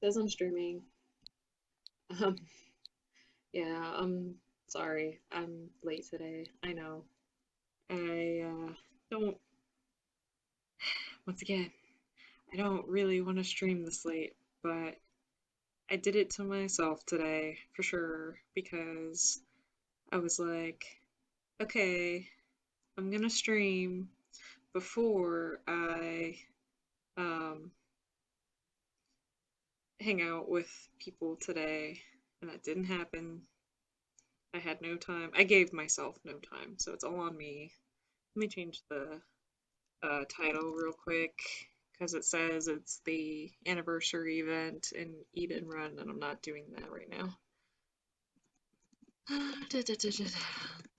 Says I'm streaming. Um, yeah, I'm sorry. I'm late today. I know. I don't, once again, I don't really want to stream this late, but I did it to myself today for sure because I was like, okay, I'm gonna stream before I um hang out with people today, and that didn't happen. I had no time. I gave myself no time, so it's all on me. Let me change the title real quick because it says it's the anniversary event in Eat and Run, and I'm not doing that right now.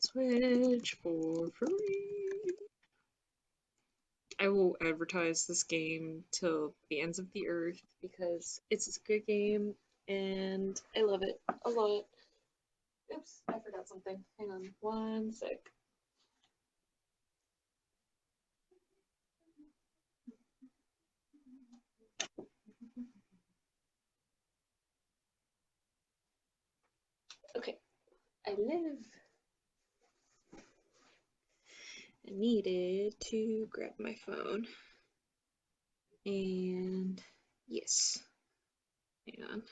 Switch for free. I will advertise this game till the ends of the earth because it's a good game and I love it a lot. Oops, I forgot something. Hang on one sec. Okay, I live. I needed to grab my phone. And yes, hang on.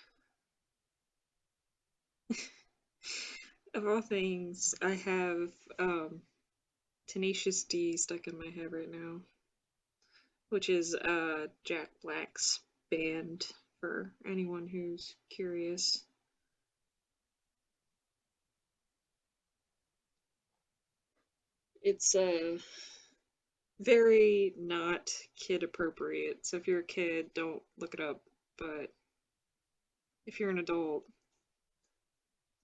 Of all things, I have Tenacious D stuck in my head right now, which is Jack Black's band for anyone who's curious. It's very not kid appropriate, so if you're a kid, don't look it up, but if you're an adult,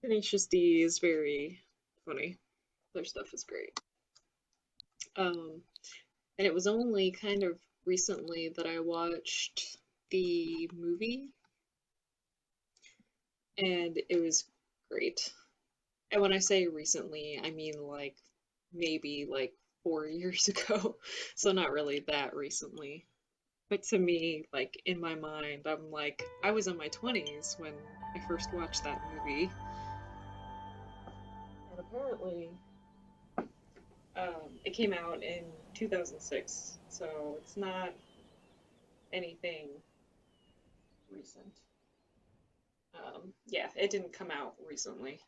Tenacious D is very funny. Their stuff is great. Um, and it was only kind of recently that I watched the movie, and it was great. And when I say recently, I mean like maybe like 4 years ago, so not really that recently. But to me, like in my mind, I'm like, I was in my 20s when I first watched that movie. And apparently, it came out in 2006, so it's not anything recent. Yeah, it didn't come out recently.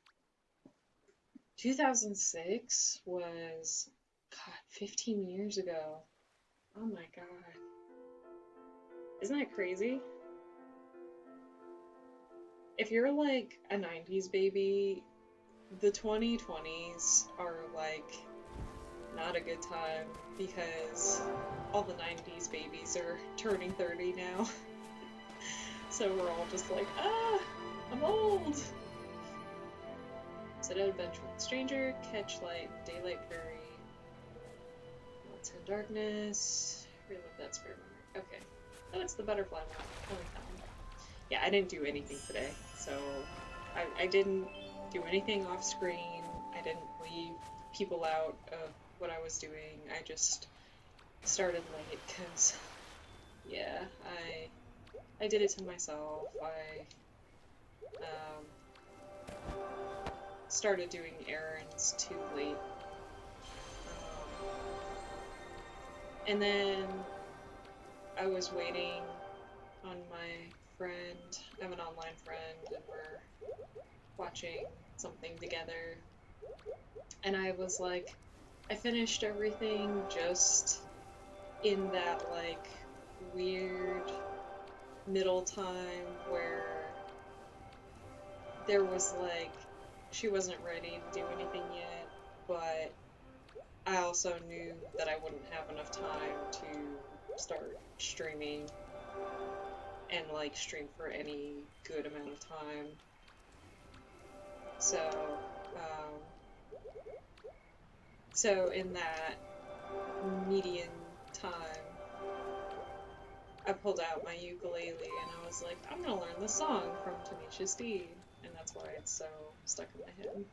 2006 was, God, 15 years ago. Oh my God. Isn't that crazy? If you're like a 90s baby, the 2020s are like not a good time because all the 90s babies are turning 30 now. So we're all just like, ah, I'm old. Set out adventure with stranger, catch light, daylight prairie, melts in darkness, relive that spirit memory. Okay. Oh, it's the butterfly one. Holy cow. Yeah, I didn't do anything today, so I didn't do anything off screen. I didn't leave people out of what I was doing. I just started late because, yeah, I did it to myself. I started doing errands too late, and then I was waiting on my friend. I have an online friend, and we're watching something together. And I was like, I finished everything just in that like weird middle time where there was like she wasn't ready to do anything yet, but I also knew that I wouldn't have enough time to start streaming and like stream for any good amount of time. So, um, so in that median time, I pulled out my ukulele and I was like, I'm gonna learn the song from Tenacious D, and that's why it's so stuck in my head.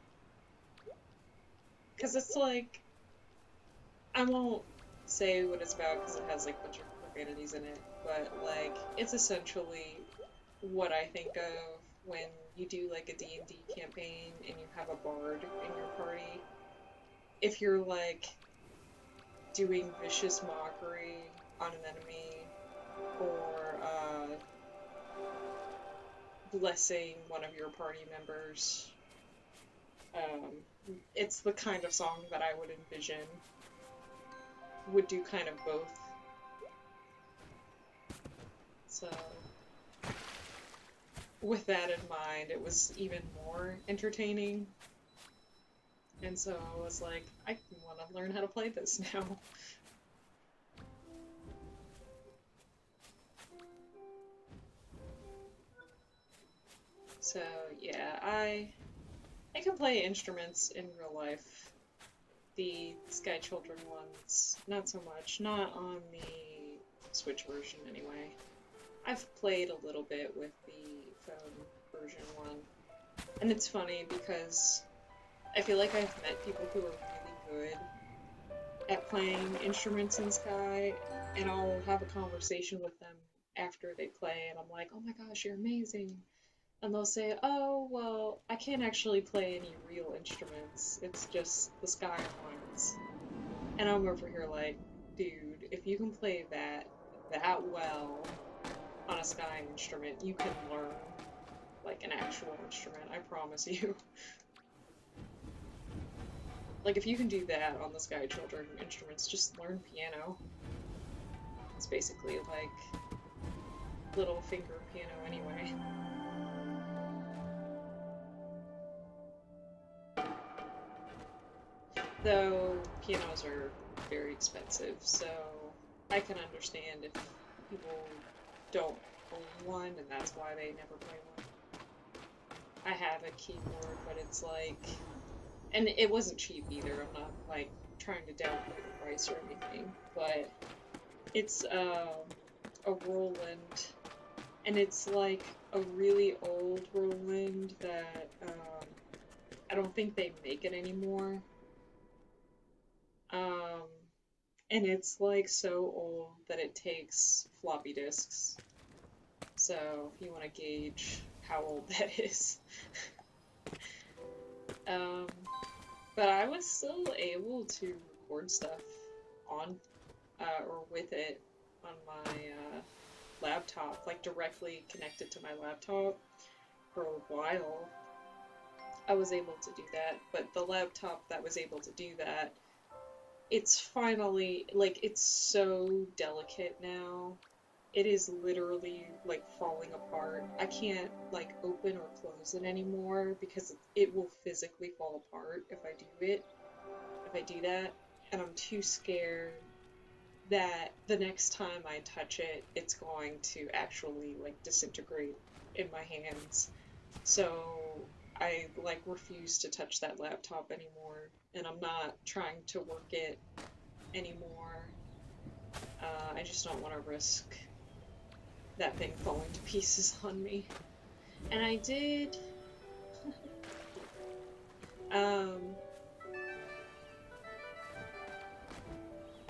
Because it's like, I won't say what it's about because it has like a bunch of profanities in it, but like, it's essentially what I think of when you do like a D&D campaign and you have a bard in your party. If you're like doing vicious mockery on an enemy or blessing one of your party members, it's the kind of song that I would envision would do kind of both. So, with that in mind, it was even more entertaining. And so I was like, I want to learn how to play this now. So, yeah, I can play instruments in real life. The Sky Children ones, not so much. Not on the Switch version, anyway. I've played a little bit with the phone version one. And it's funny because I feel like I've met people who are really good at playing instruments in Sky, and I'll have a conversation with them after they play, and I'm like, oh my gosh, you're amazing. And they'll say, oh, well, I can't actually play any real instruments. It's just the Sky ones. And I'm over here like, dude, if you can play that well on a Sky instrument, you can learn like an actual instrument, I promise you. Like, if you can do that on the Sky Children instruments, just learn piano. It's basically like little finger piano anyway. Though pianos are very expensive, so I can understand if people don't own one and that's why they never play one. I have a keyboard, but it's like, and it wasn't cheap either. I'm not like trying to downplay the price or anything, but it's a Roland, and it's like a really old Roland that I don't think they make it anymore. And it's like so old that it takes floppy disks. So if you want to gauge how old that is. But I was still able to record stuff on or with it on my laptop, like directly connected to my laptop for a while. I was able to do that, but the laptop that was able to do that, it's finally, like, it's so delicate now. It is literally, like, falling apart. I can't, like, open or close it anymore because it will physically fall apart if I do that. And I'm too scared that the next time I touch it, it's going to actually, like, disintegrate in my hands. So I, like, refuse to touch that laptop anymore, and I'm not trying to work it anymore. I just don't want to risk that thing falling to pieces on me. And I did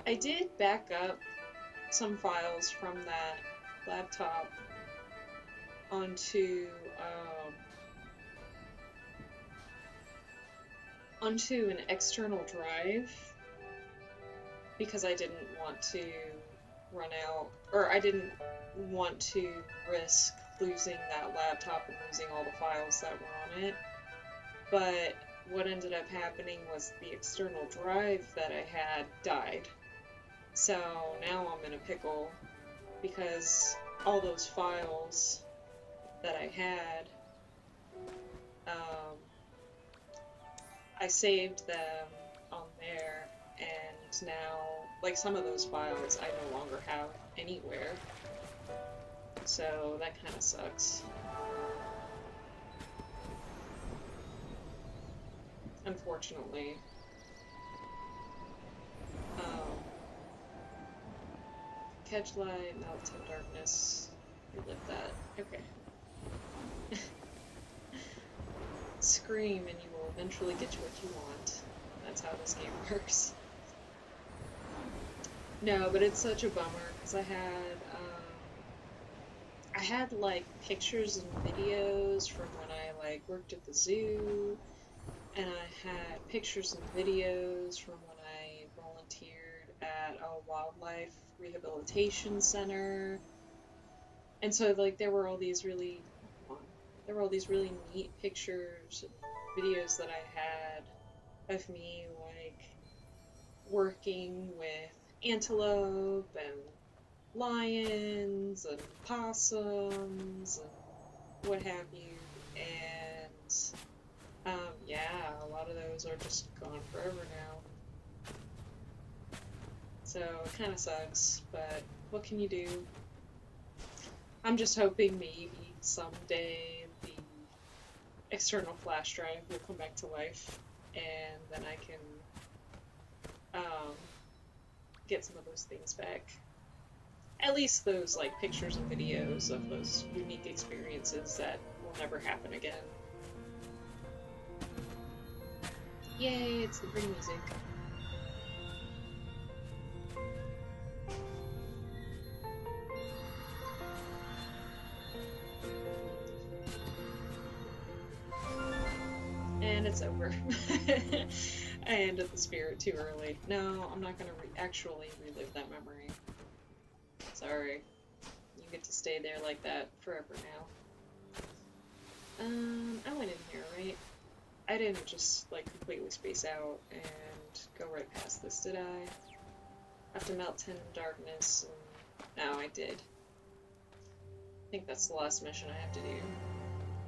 I did back up some files from that laptop onto an external drive because I didn't want to run out, or I didn't want to risk losing that laptop and losing all the files that were on it. But what ended up happening was the external drive that I had died. So now I'm in a pickle because all those files that I had, I saved them on there, and now, like, some of those files I no longer have anywhere. So that kind of sucks. Unfortunately. Catch light, melt in darkness. Relive that. Okay. Scream and you will eventually get what you want. That's how this game works. No, but it's such a bummer because I had like pictures and videos from when I like worked at the zoo, and I had pictures and videos from when I volunteered at a wildlife rehabilitation center. And so like there were all these really neat pictures and videos that I had of me like working with antelope and lions and possums and what have you. And yeah, a lot of those are just gone forever now. So it kind of sucks, but what can you do? I'm just hoping maybe someday the external flash drive will come back to life, and then I can get some of those things back. At least those like pictures and videos of those unique experiences that will never happen again. Yay, it's the pretty music. And it's over. I ended the spirit too early. No, I'm not gonna actually relive that memory. Sorry. You get to stay there like that forever now. I went in here, right? I didn't just, like, completely space out and go right past this, did I? Have to melt 10 in darkness, and... No, I did. I think that's the last mission I have to do.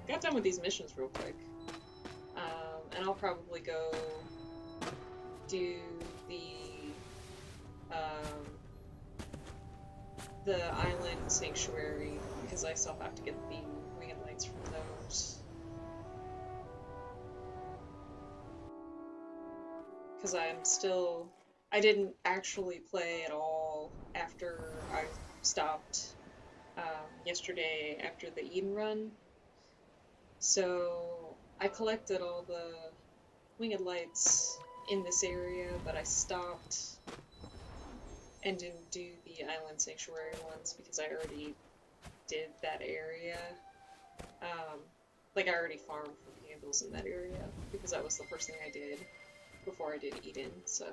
Got done with these missions real quick. And I'll probably go do the island sanctuary, because I still have to get the winged lights from those. Because I didn't actually play at all after I stopped yesterday after the Eden run. So I collected all the winged lights in this area, but I stopped and didn't do the island sanctuary ones because I already did that area. Like I already farmed for candles in that area because that was the first thing I did before I did Eden, so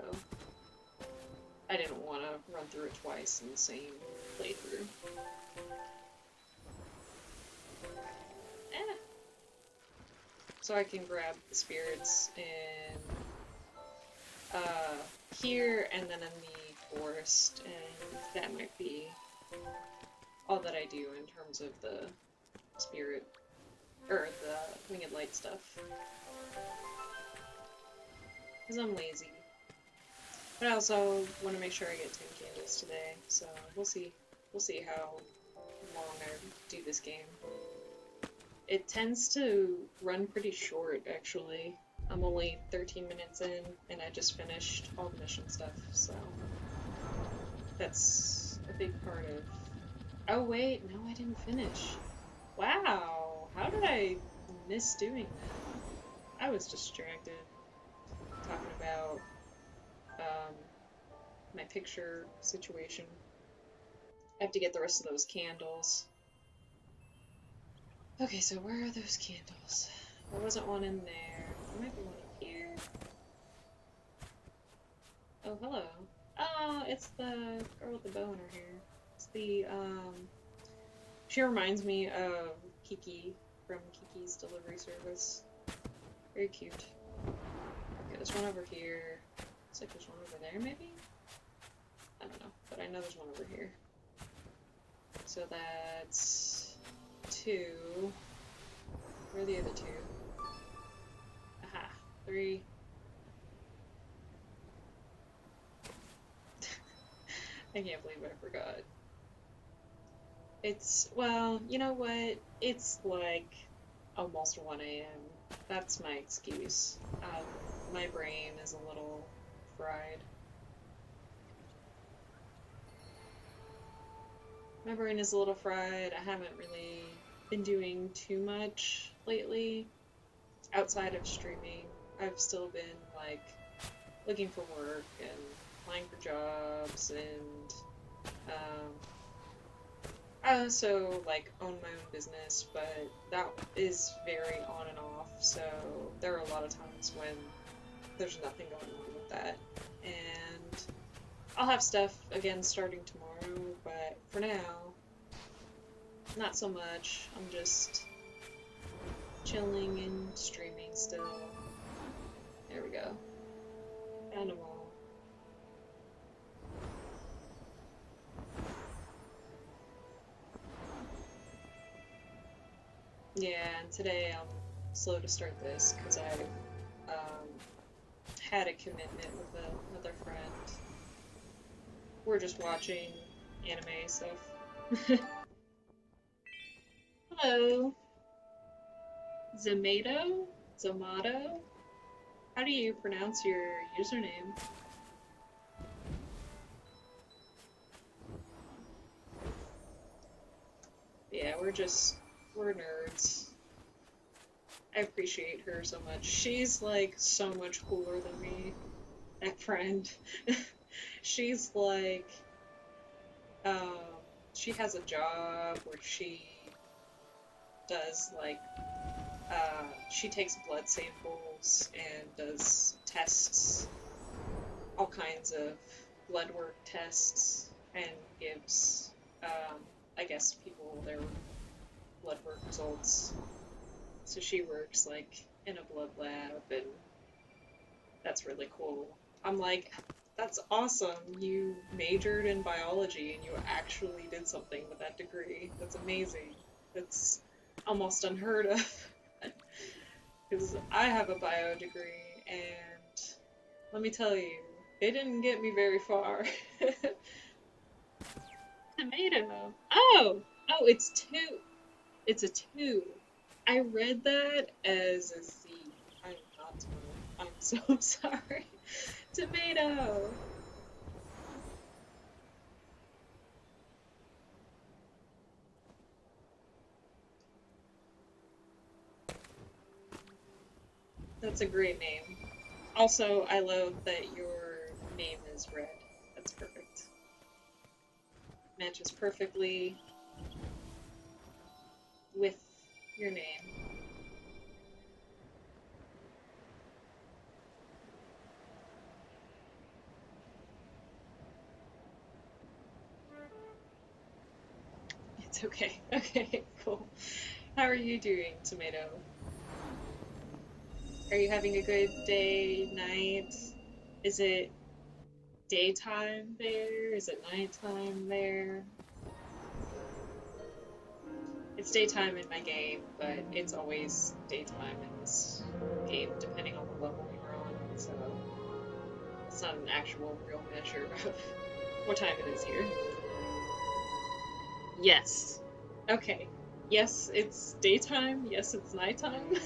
I didn't want to run through it twice in the same playthrough. So I can grab the spirits in here and then in the forest, and that might be all that I do in terms of the spirit, or the winged light stuff. Because I'm lazy. But I also want to make sure I get 10 candles today, so we'll see. We'll see how long I do this game. It tends to run pretty short, actually. I'm only 13 minutes in, and I just finished all the mission stuff, so that's a big part of... Oh wait, no, I didn't finish. Wow, how did I miss doing that? I was distracted talking about my picture situation. I have to get the rest of those candles. Okay, so where are those candles? There wasn't one in there. There might be one up here. Oh, hello. Oh, it's the girl with the bow in her hair. It's the, she reminds me of Kiki from Kiki's Delivery Service. Very cute. Okay, there's one over here. Looks like there's one over there, maybe? I don't know, but I know there's one over here. So that's 2. Where are the other 2? Aha, 3. I can't believe I forgot. It's, well, you know what? It's like almost 1 a.m. That's my excuse. My brain is a little fried. My brain is a little fried. I haven't really been doing too much lately outside of streaming. I've still been like looking for work and applying for jobs and I also like own my own business, but that is very on and off. So there are a lot of times when there's nothing going on with that, and I'll have stuff again starting tomorrow. But for now, not so much. I'm just chilling and streaming still. There we go. Animal. Yeah, and today I'm slow to start this because I had a commitment with another friend. We're just watching anime stuff. Hello, Zamato? Zamato? How do you pronounce your username? Yeah, we're nerds. I appreciate her so much. She's like so much cooler than me, that friend. She's like, um, she has a job where she does like, she takes blood samples and does tests, all kinds of blood work tests, and gives, I guess, people their blood work results. So she works like in a blood lab, and that's really cool. I'm like, that's awesome. You majored in biology and you actually did something with that degree. That's amazing. That's almost unheard of. Because I have a bio degree, and let me tell you, it didn't get me very far. Tomato. Oh, it's two. It's a two. I read that as a C. I'm not tomato. I'm so sorry. Tomato. That's a great name. Also, I love that your name is red. That's perfect. Matches perfectly with your name. It's okay. Okay, cool. How are you doing, Tomato? Are you having a good day, night? Is it daytime there? Is it nighttime there? It's daytime in my game, but it's always daytime in this game, depending on the level you're on, so it's not an actual real measure of what time it is here. Yes. Okay. Yes, it's daytime. Yes, it's nighttime.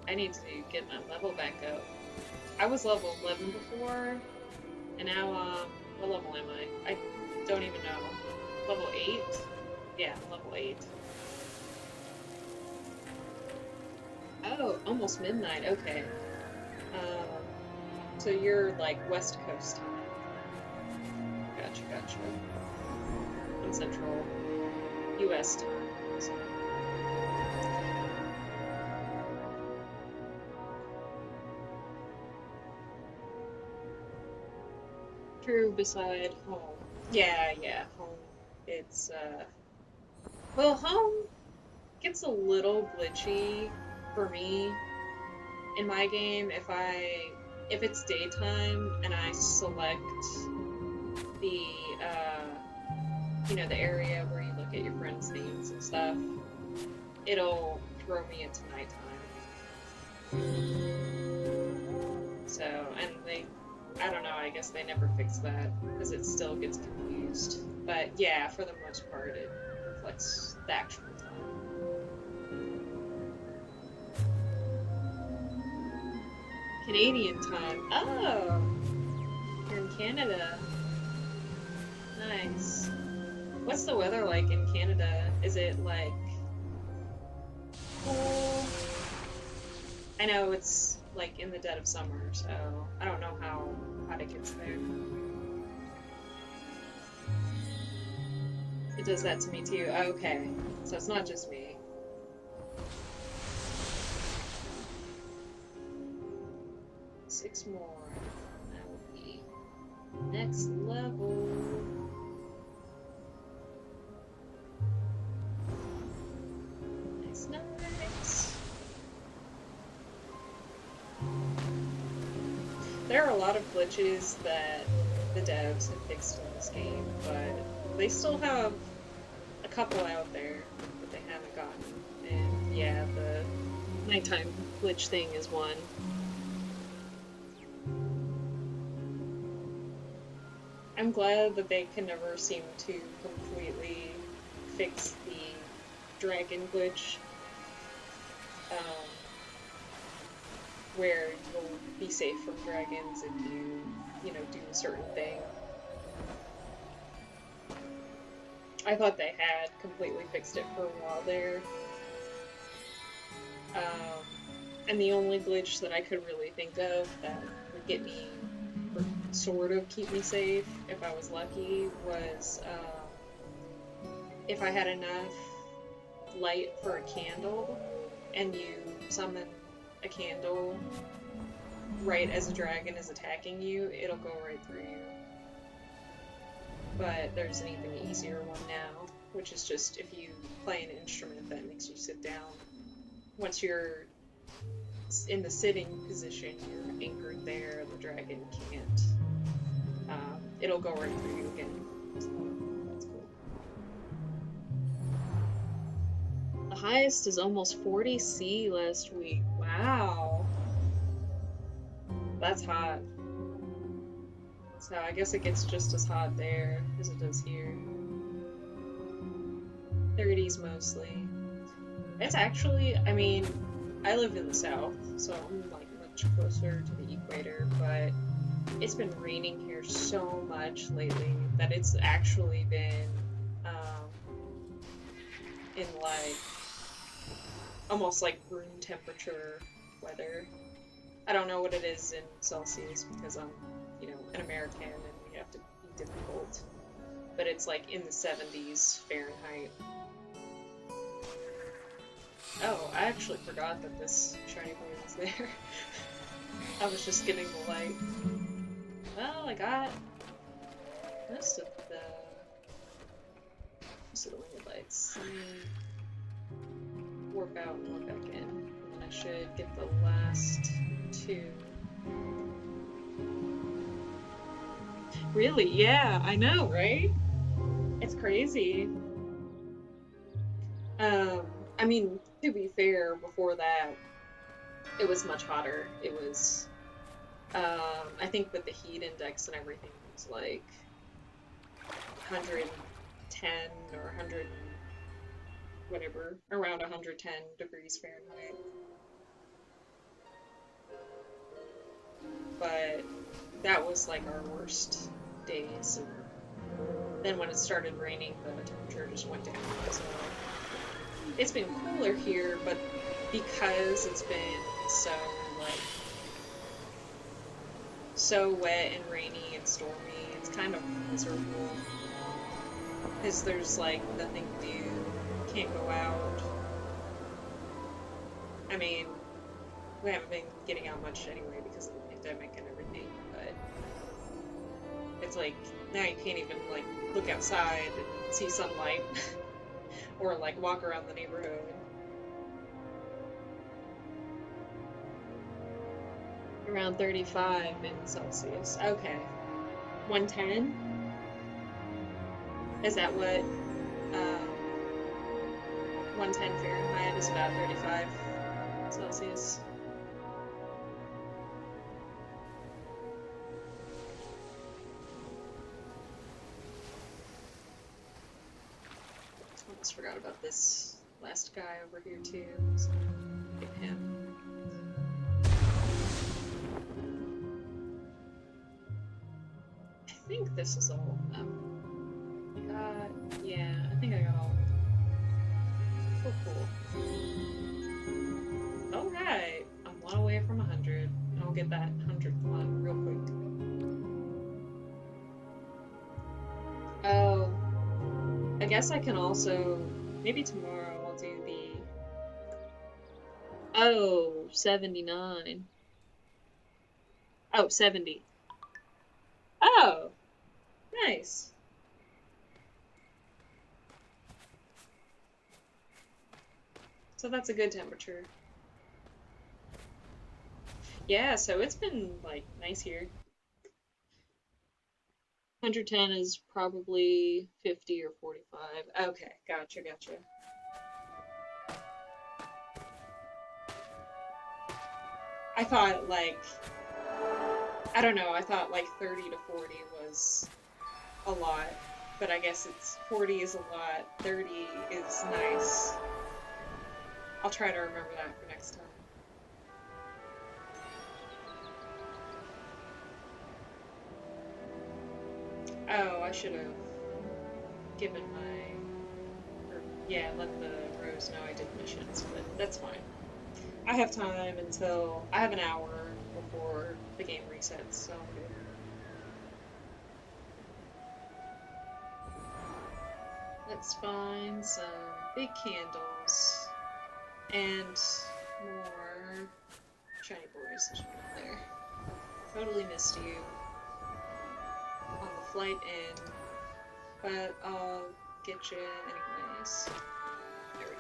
I need to get my level back up. I was level 11 before, and now, what level am I? I don't even know. Level 8? Yeah, level 8. Oh, almost midnight, okay. So you're like West Coast time. Gotcha. On Central US time. So. True beside home. Yeah, home. It's, well, home gets a little glitchy for me in my game if it's daytime and I select the, the area where you look at your friends' names and stuff, it'll throw me into nighttime. So, and I don't know, I guess they never fix that because it still gets confused. But yeah, for the most part, it reflects the actual time. Canadian time. Oh, you're in Canada. Nice. What's the weather like in Canada? Is it like cool? I know it's like in the dead of summer, so I don't know how hot it gets there. It does that to me too. Okay, so it's not just me. Six more. That will be next level. Nice, nice. There are a lot of glitches that the devs have fixed in this game, but they still have a couple out there that they haven't gotten. And yeah, the nighttime glitch thing is one. I'm glad that they can never seem to completely fix the dragon glitch, where you'll be safe from dragons if you know, do a certain thing. I thought they had completely fixed it for a while there. And the only glitch that I could really think of that would get me, or sort of keep me safe, if I was lucky, was if I had enough light for a candle, and you summon a candle right as a dragon is attacking you, it'll go right through you. But there's an even easier one now, which is just if you play an instrument that makes you sit down. Once you're in the sitting position, you're anchored there, the dragon can't. It'll go right through you again. So that's cool. The highest is almost 40 C last week. Wow. That's hot. So I guess it gets just as hot there as it does here. 30s mostly. It's actually, I mean, I live in the south, so I'm like much closer to the equator, but it's been raining here so much lately that it's actually been in like almost like room temperature weather. I don't know what it is in Celsius because I'm, you know, an American and we have to be difficult, but it's like in the 70s Fahrenheit. Oh, I actually forgot that this shiny boy was there. I was just getting the light. Well, I got most of the winged lights. Let me warp out and warp back in, and then I should get the last two. Really? Yeah, I know, right? It's crazy. I mean, to be fair, before that, it was much hotter. It was, I think with the heat index and everything, it was like 110 or 100, whatever, around 110 degrees Fahrenheit. But that was like our worst days. And then when it started raining, the temperature just went down. So it's been cooler here, but because it's been so like so wet and rainy and stormy, it's kind of miserable. Because there's like nothing to do, can't go out. I mean, we haven't been getting out much anyway because of the pandemic and everything, but it's like now you can't even like look outside and see sunlight or like walk around the neighborhood. Around 35 in Celsius. Okay. 110? Is that what 110 Fahrenheit is about 35 Celsius? Almost forgot about this last guy over here too. So get him. I think this is all of them. Yeah, I think I got all of them. Oh, cool. Alright, I'm one away from 100. I'll get that 100th one real quick. Oh, I guess I can also, maybe tomorrow I'll do the, oh, 79. Oh, 70. Oh, nice. So that's a good temperature. Yeah, so it's been, like, nice here. 110 is probably 50 or 45. Okay, gotcha. I thought, like, I don't know, I thought, like, 30 to 40 was a lot, but I guess it's 40 is a lot, 30 is nice. I'll try to remember that for next time. Oh, I should have given my, or, yeah, let the Rose know I did missions, but that's fine. I have time until, I have an hour before the game resets, so I'm good. Let's find some big candles and more shiny boys. There's one up there. Totally missed you on the flight in, but I'll get you anyways. There we go.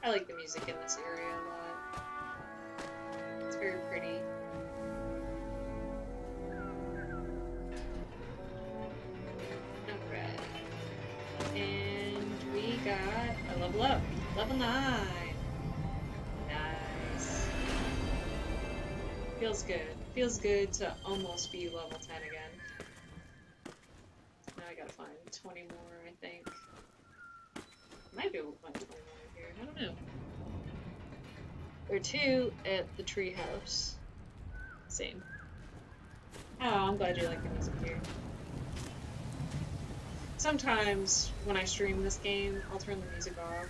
I like the music in this area a lot. It's very pretty. Alright. And we got a level up. Level 9. Nice. Feels good. Feels good to almost be level 10 again. Now I gotta find 20 more, I think. Might be able to find 20 more here. I don't know. There are 2 at the treehouse. Same. Oh, I'm glad you like the music here. Sometimes when I stream this game, I'll turn the music off.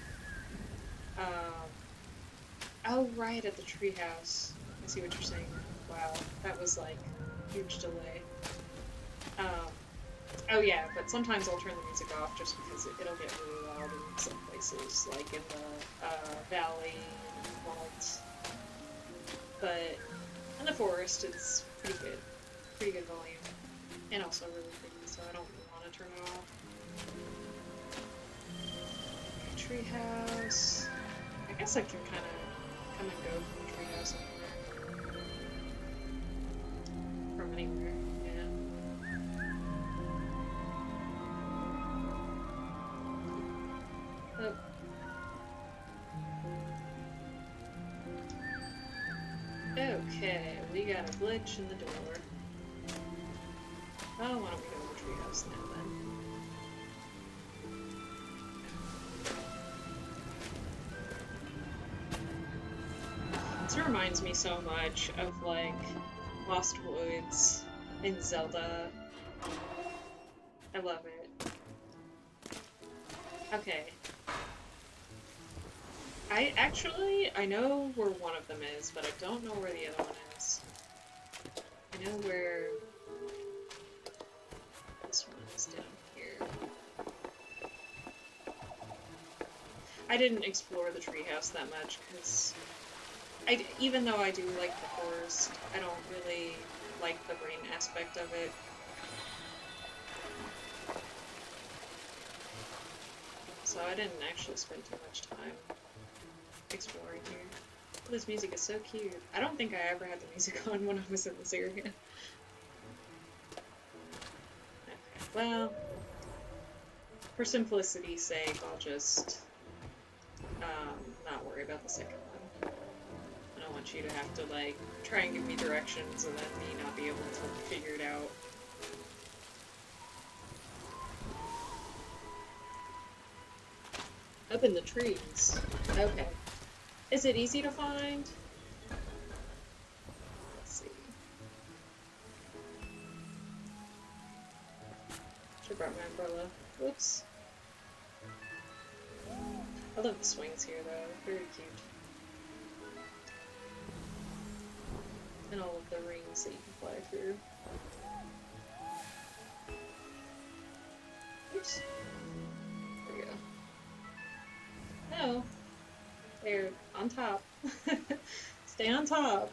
Oh, right, at the treehouse. I see what you're saying. Wow, that was like huge delay. Oh yeah, but sometimes I'll turn the music off just because it'll get really loud in some places, like in the valley and the vault. But in the forest, it's pretty good. Pretty good volume. And also really pretty, so I don't want to turn it off. Okay, treehouse. I guess I can kind of come and go from the treehouse anywhere. From anywhere, yeah. Oh. Okay, we got a glitch in the door. Oh, why don't we go to the treehouse now then? This reminds me so much of, like, Lost Woods in Zelda. I love it. Okay. I know where one of them is, but I don't know where the other one is. I know where this one is down here. I didn't explore the treehouse that much, because even though I do like the forest, I don't really like the rain aspect of it. So I didn't actually spend too much time exploring here. Oh, this music is so cute. I don't think I ever had the music on when I was in this area. Okay, well, for simplicity's sake, I'll just not worry about the second one. I don't want you to have to, like, try and give me directions and then me not be able to figure it out. Up in the trees. Okay. Is it easy to find? Let's see. Should brought my umbrella. Whoops. I love the swings here, though. Very cute. And all of the rings that you can fly through. Oops. There we go. No. There. On top. Stay on top.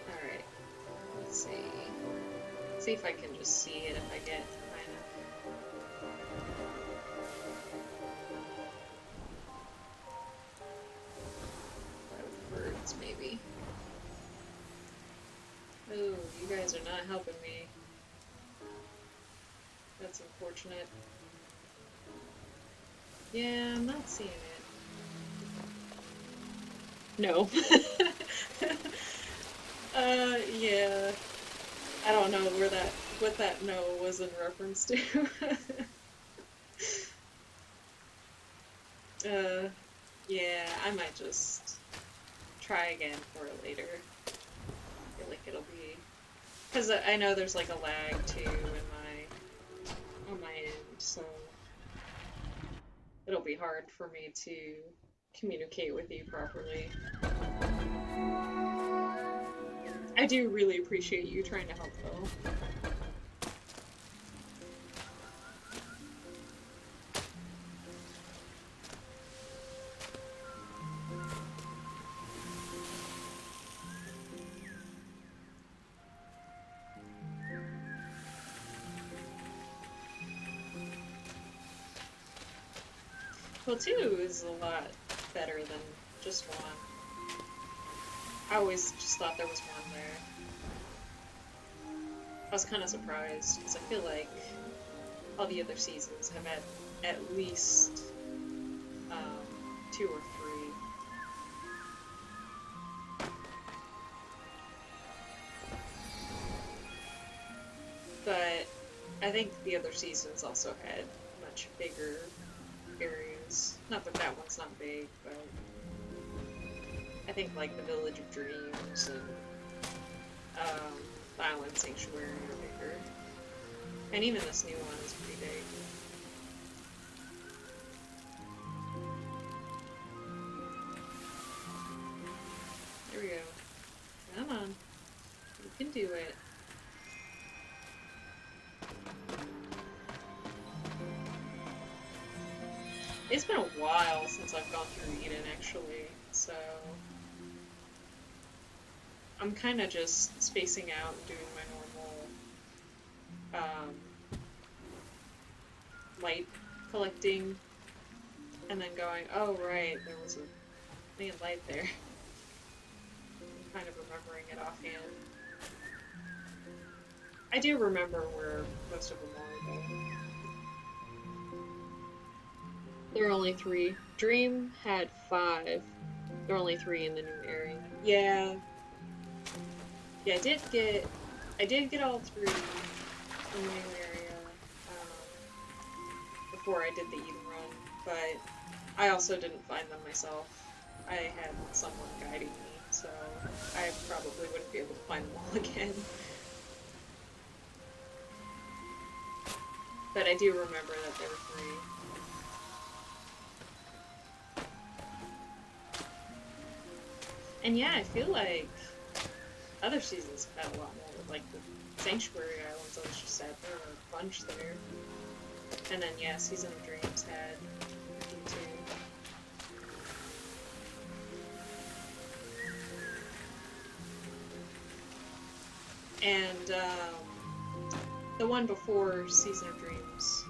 Alright. Let's see. See if I can just see it if I get high enough. Birds, maybe. Oh, you guys are not helping me. That's unfortunate. Yeah, I'm not seeing it. No. Yeah. I don't know what that no was in reference to. Yeah, I might just try again for it later. I feel like it'll be... Because I know there's like a lag too on my end, so it'll be hard for me to communicate with you properly. I do really appreciate you trying to help though. Well, 2 is a lot better than just 1. I always just thought there was 1 there. I was kind of surprised, because I feel like all the other seasons have had at least 2 or 3. But I think the other seasons also had much bigger areas. Not that that one's not big, but I think like the Village of Dreams and the Island Sanctuary are bigger. And even this new one is pretty big. There we go. Come on. You can do it. It's been a while since I've gone through Eden, actually, so I'm kind of just spacing out and doing my normal light collecting, and then going, oh right, there was a main light there. I'm kind of remembering it offhand. I do remember where most of them are, though. There are only 3. Dream had 5. There are only 3 in the new area. Yeah. Yeah, I did get all 3 in the new area before I did the Eden run, but I also didn't find them myself. I had someone guiding me, so I probably wouldn't be able to find them all again. But I do remember that there were 3. And yeah, I feel like other seasons have had a lot more, like the Sanctuary Islands I was just at, there were a bunch there. And then yeah, Season of Dreams had a few too. And the one before Season of Dreams,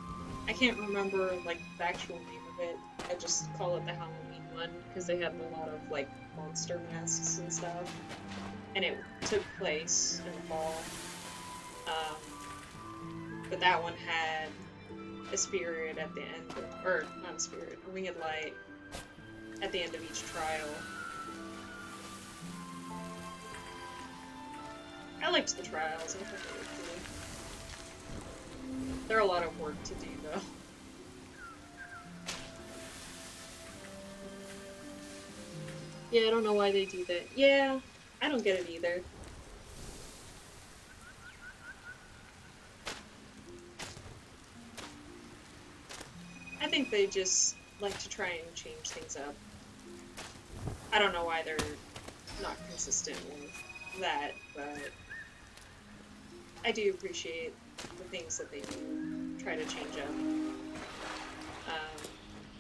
I can't remember like the actual name of it. I just call it the Halloween one because they had a lot of like monster masks and stuff, and it took place in the fall. But that one had a spirit at the end, or not a spirit, a winged light at the end of each trial. I liked the trials. I thought they were cool. They're a lot of work to do, though. Yeah, I don't know why they do that. Yeah, I don't get it either. I think they just like to try and change things up. I don't know why they're not consistent with that, but I do appreciate the things that they do try to change up.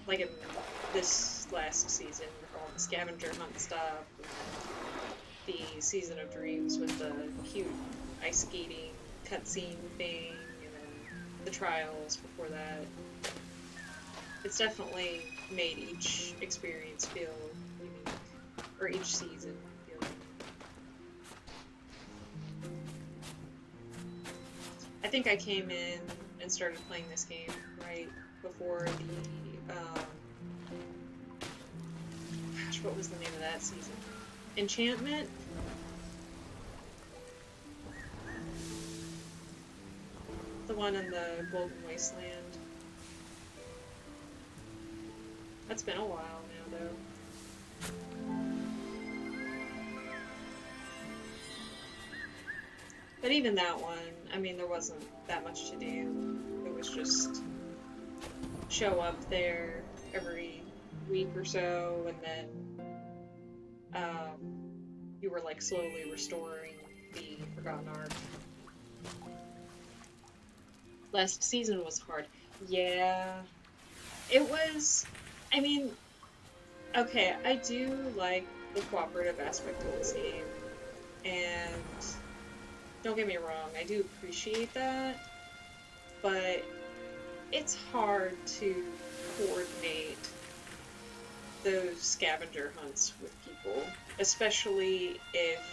Like in this last season with all the scavenger hunt stuff, and the Season of Dreams with the cute ice skating cutscene thing, and then the trials before that. It's definitely made each experience feel unique, or each season feel unique. I think I came in and started playing this game right before the, gosh, what was the name of that season? Enchantment? The one in the Golden Wasteland. That's been a while now, though. But even that one, I mean, there wasn't that much to do. It was just show up there every week or so, and then you were like slowly restoring the Forgotten Ark. Last season was hard. Yeah, it was. I mean, okay, I do like the cooperative aspect of this game, and don't get me wrong, I do appreciate that, but it's hard to coordinate those scavenger hunts with people, especially if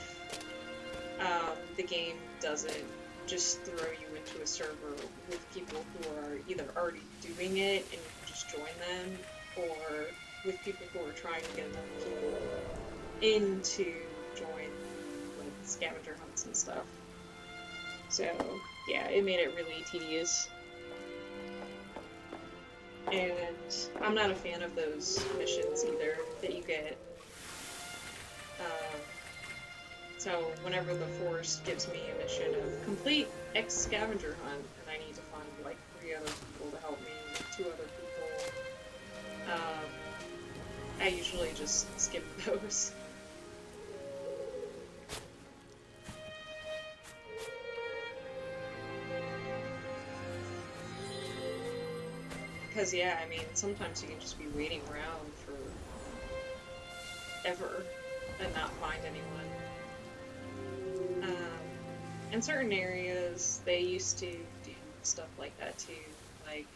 the game doesn't just throw you into a server with people who are either already doing it and you can just join them, or with people who are trying to get other people in to join like scavenger hunts and stuff. So yeah, it made it really tedious. And I'm not a fan of those missions either that you get. So whenever the Force gives me a mission of complete X scavenger hunt, and I need to find like 3 other people to help me, 2 other people, I usually just skip those. Because yeah, I mean, sometimes you can just be waiting around for ever and not find anyone. In certain areas, they used to do stuff like that too. Like,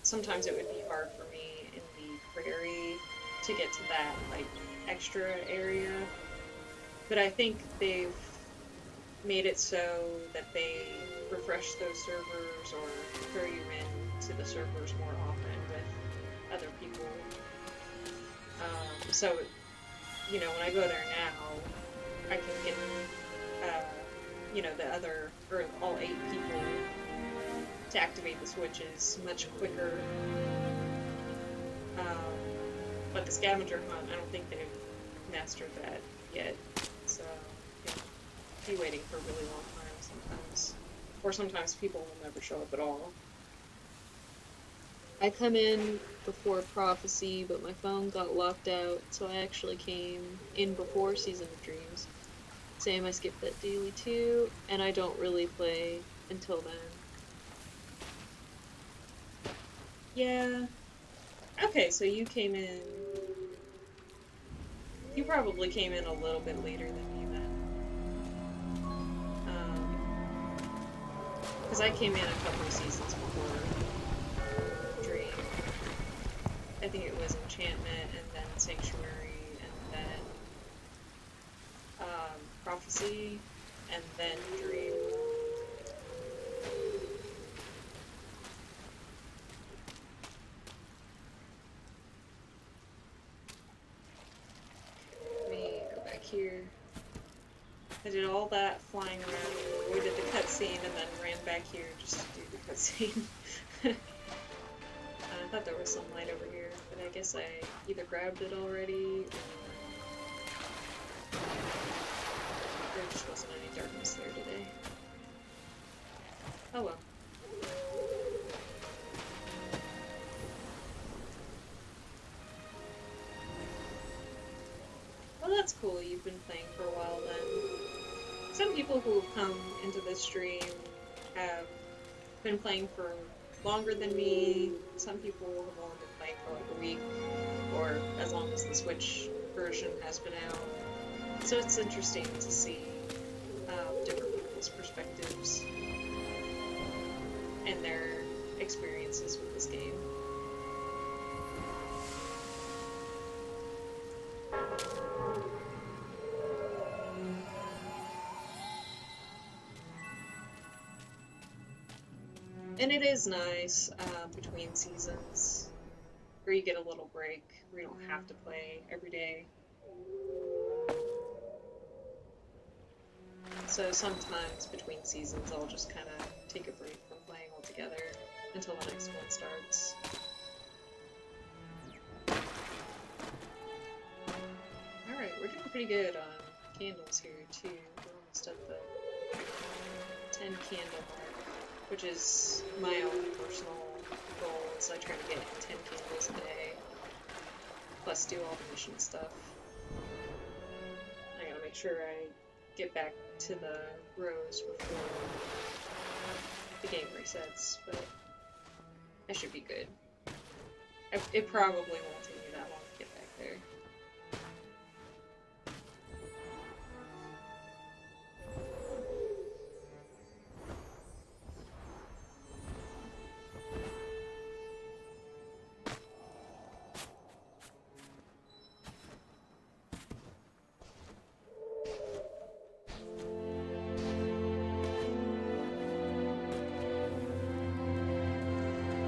sometimes it would be hard for me in the prairie to get to that, like, extra area. But I think they've made it so that they refresh those servers or throw you into the servers more often with other people. So, you know, when I go there now, I can get, you know, the other, or all 8 people to activate the switches much quicker. But the scavenger hunt, I don't think they've mastered that yet. So, yeah, be waiting for a really long time sometimes. Or sometimes people will never show up at all. I come in before Prophecy, but my phone got locked out, so I actually came in before Season of Dreams. Same, I skipped that daily too, and I don't really play until then. Yeah. Okay, so you came in... You probably came in a little bit later than me then. Because I came in a couple of seasons before Dream. I think it was Enchantment, and then Sanctuary, and then Prophecy, and then Dream. Let me go back here. I did all that flying around, avoided the cutscene, and then ran back here just to do the cutscene. I thought there was some light over here, but I guess I either grabbed it already, or there just wasn't any darkness there today. Oh well. you've been playing for a while then. Some people who have come into this stream have been playing for longer than me. Some people have only been playing for like a week, or as long as the Switch version has been out. So it's interesting to see different people's perspectives and their experiences with this game. And it is nice between seasons where you get a little break, where you don't have to play every day. So sometimes between seasons I'll just kind of take a break from playing altogether until the next one starts. Alright, we're doing pretty good on candles here too. We're almost at the 10 candle mark, which is my own personal goal, so I try to get 10 candles a day, plus do all the mission stuff. I gotta make sure I get back to the rows before the game resets, but I should be good. It probably won't take me that long to get back there.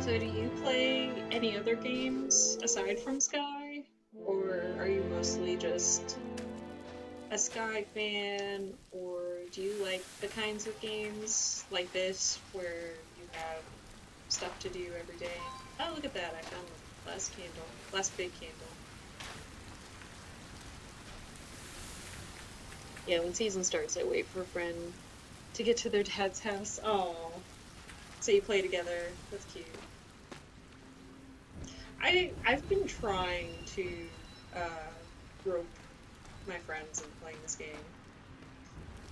So do you play any other games aside from Sky? Or are you mostly just a Sky fan? Or do you like the kinds of games like this where you have stuff to do every day? Oh, look at that, I found the last big candle. Yeah, when season starts, I wait for a friend to get to their dad's house. Oh, so you play together. That's cute. I've been trying to rope my friends in playing this game,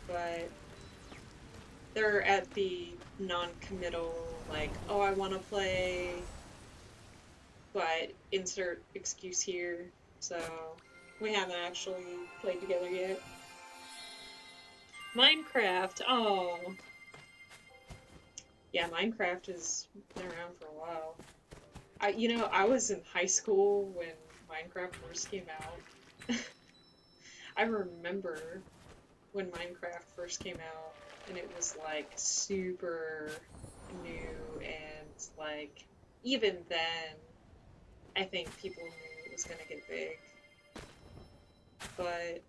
but they're at the non-committal, like, oh, I want to play, but insert excuse here, so we haven't actually played together yet. Minecraft, oh. Yeah, Minecraft has been around for a while. I was in high school when Minecraft first came out. I remember when Minecraft first came out, and it was like super new, and like even then, I think people knew it was gonna get big. But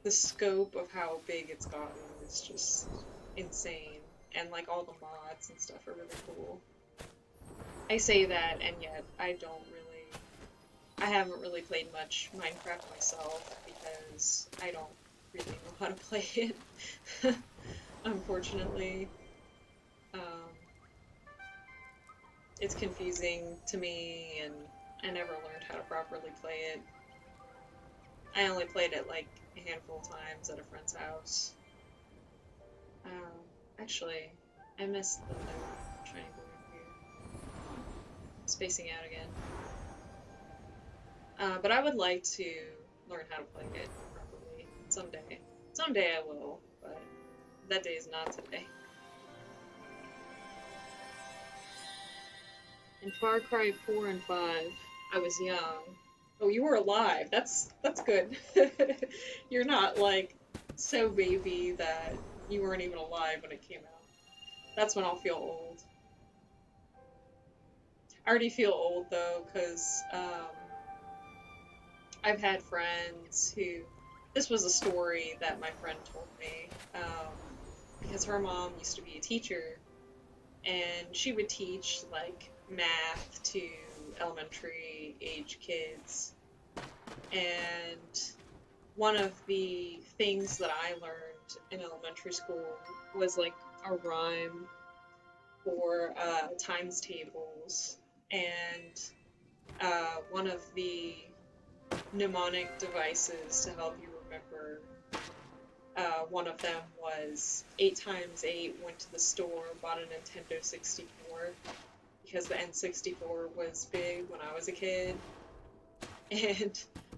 the scope of how big it's gotten is just insane, and like all the mods and stuff are really cool. I say that, and yet I haven't really played much Minecraft myself because I don't really know how to play it, unfortunately. It's confusing to me, and I never learned how to properly play it. I only played it like a handful of times at a friend's house. Actually, I missed the triangle over here. Spacing out again. But I would like to learn how to play it properly someday. Someday I will, but that day is not today. In Far Cry 4 and 5, I was young. Oh, you were alive. That's good. You're not, like, so baby that you weren't even alive when it came out. That's when I'll feel old. I already feel old, though, because I've had friends who... This was a story that my friend told me, because her mom used to be a teacher, and she would teach, like, math to elementary age kids, and one of the things that I learned in elementary school was like a rhyme for times tables, and one of the mnemonic devices to help you remember One of them was 8 times 8, went to the store, bought a Nintendo 64 because the N64 was big when I was a kid. And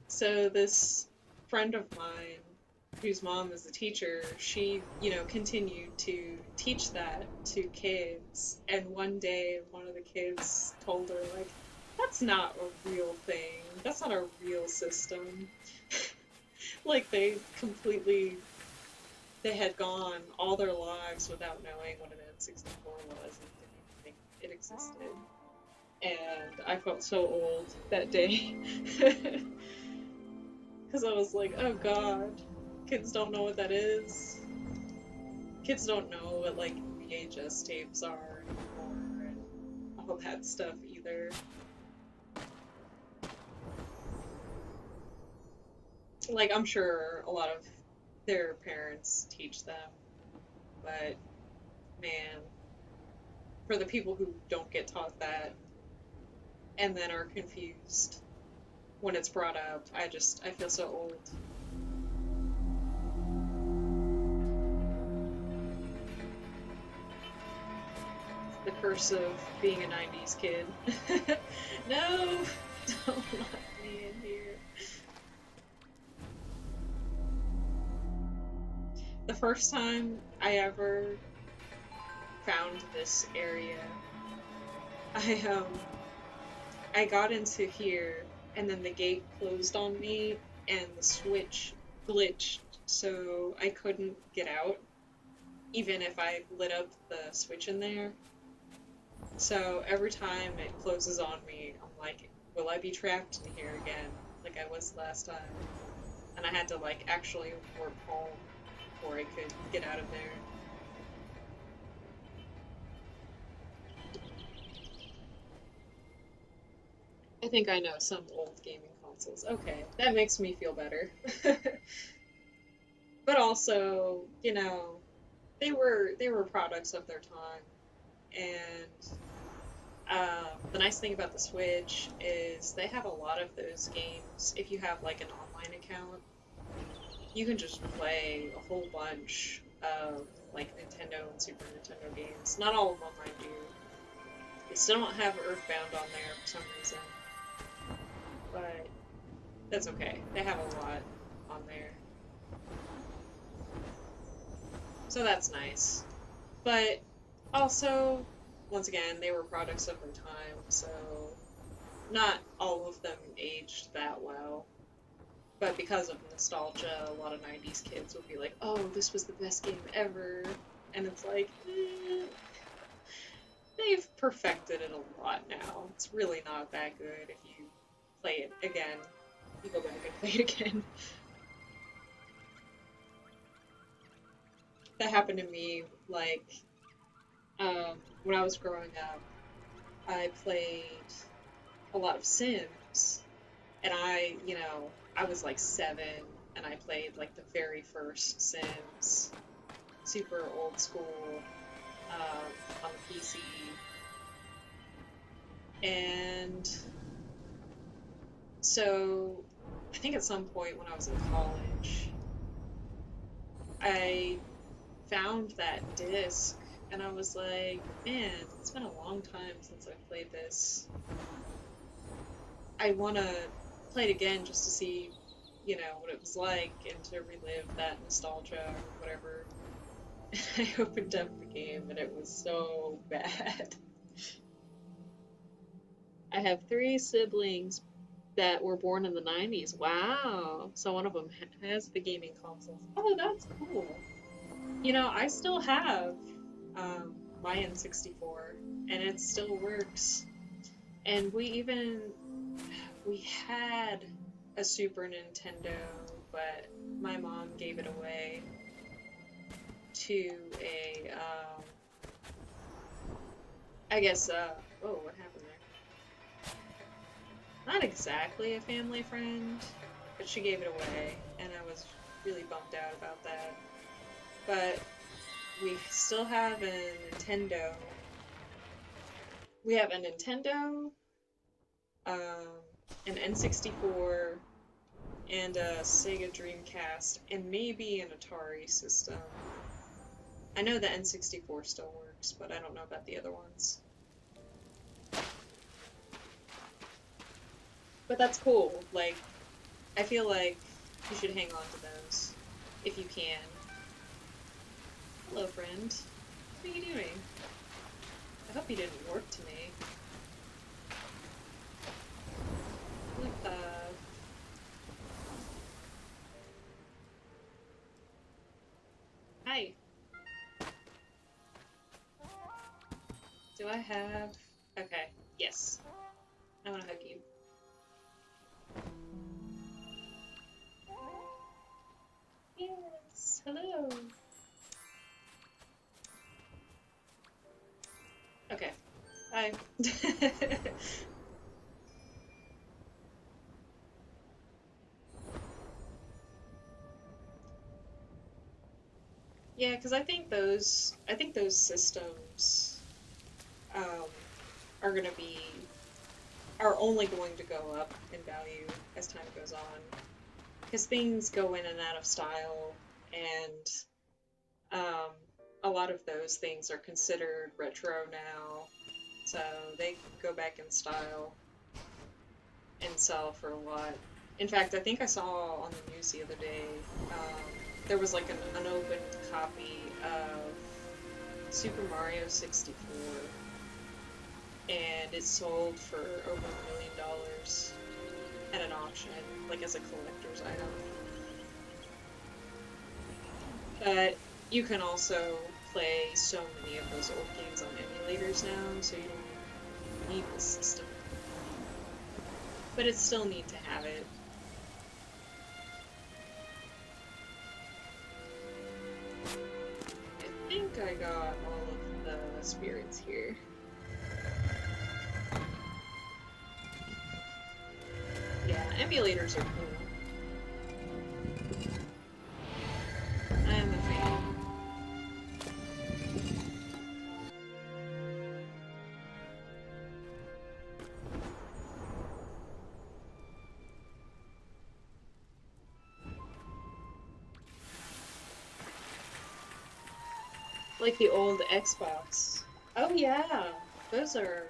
so this friend of mine, whose mom is a teacher, she, continued to teach that to kids. And one day, one of the kids told her, like, that's not a real thing. That's not a real system. Like, they had gone all their lives without knowing what an N64 was and didn't even think it existed. And I felt so old that day. Because I was like, oh god, kids don't know what that is. Kids don't know what, like, VHS tapes are anymore and all that stuff either. Like, I'm sure a lot of their parents teach them, but man, for the people who don't get taught that and then are confused when it's brought up, I feel so old. The curse of being a 90s kid. No! Don't let me in here. The first time I ever found this area, I I got into here and then the gate closed on me and the switch glitched so I couldn't get out even if I lit up the switch in there. So every time it closes on me, I'm like, will I be trapped in here again like I was last time? And I had to like actually warp home before I could get out of there. I think I know some old gaming consoles. Okay, that makes me feel better. But also, they were products of their time, and the nice thing about the Switch is they have a lot of those games. If you have like an online account, you can just play a whole bunch of like Nintendo and Super Nintendo games. Not all of them online do. They still don't have Earthbound on there for some reason, but that's okay. They have a lot on there. So that's nice. But also, once again, they were products of their time, so not all of them aged that well. But because of nostalgia, a lot of 90s kids would be like, oh, this was the best game ever. And it's like, they've perfected it a lot now. It's really not that good if you play it again. You go back and play it again. That happened to me, like, when I was growing up. I played a lot of Sims, and I was like 7, and I played like the very first Sims, super old school, on the PC, and so I think at some point when I was in college, I found that disc, and I was like, man, it's been a long time since I've played this. I want to play it again just to see, what it was like and to relive that nostalgia or whatever. And I opened up the game and it was so bad. I have 3 siblings that were born in the 90s. Wow. So one of them has the gaming consoles. Oh, that's cool. I still have my N64 and it still works. And we had a Super Nintendo, but my mom gave it away to a, I guess, oh, what happened there? Not exactly a family friend, but she gave it away, and I was really bummed out about that. But we still have a Nintendo. We have a Nintendo, an N64, and a Sega Dreamcast, and maybe an Atari system. I know the N64 still works, but I don't know about the other ones. But that's cool. Like, I feel like you should hang on to those if you can. Hello, friend. What are you doing? I hope you didn't warp to me. What the... Hi. Do I have... Okay, yes. I want to hug you. Yes, hello. Okay, bye. Yeah, because I think those systems um, are gonna be are only going to go up in value as time goes on, because things go in and out of style, and a lot of those things are considered retro now, so they go back in style and sell for a lot. In fact, I think I saw on the news the other day, there was like an unopened copy of Super Mario 64, and it sold for over $1 million at an auction, like as a collector's item. But you can also play so many of those old games on emulators now, so you don't need the system. But it's still neat to have it. I think I got all of the spirits here. Yeah, emulators are cool. I am a fan. Like the old Xbox. Oh yeah, those are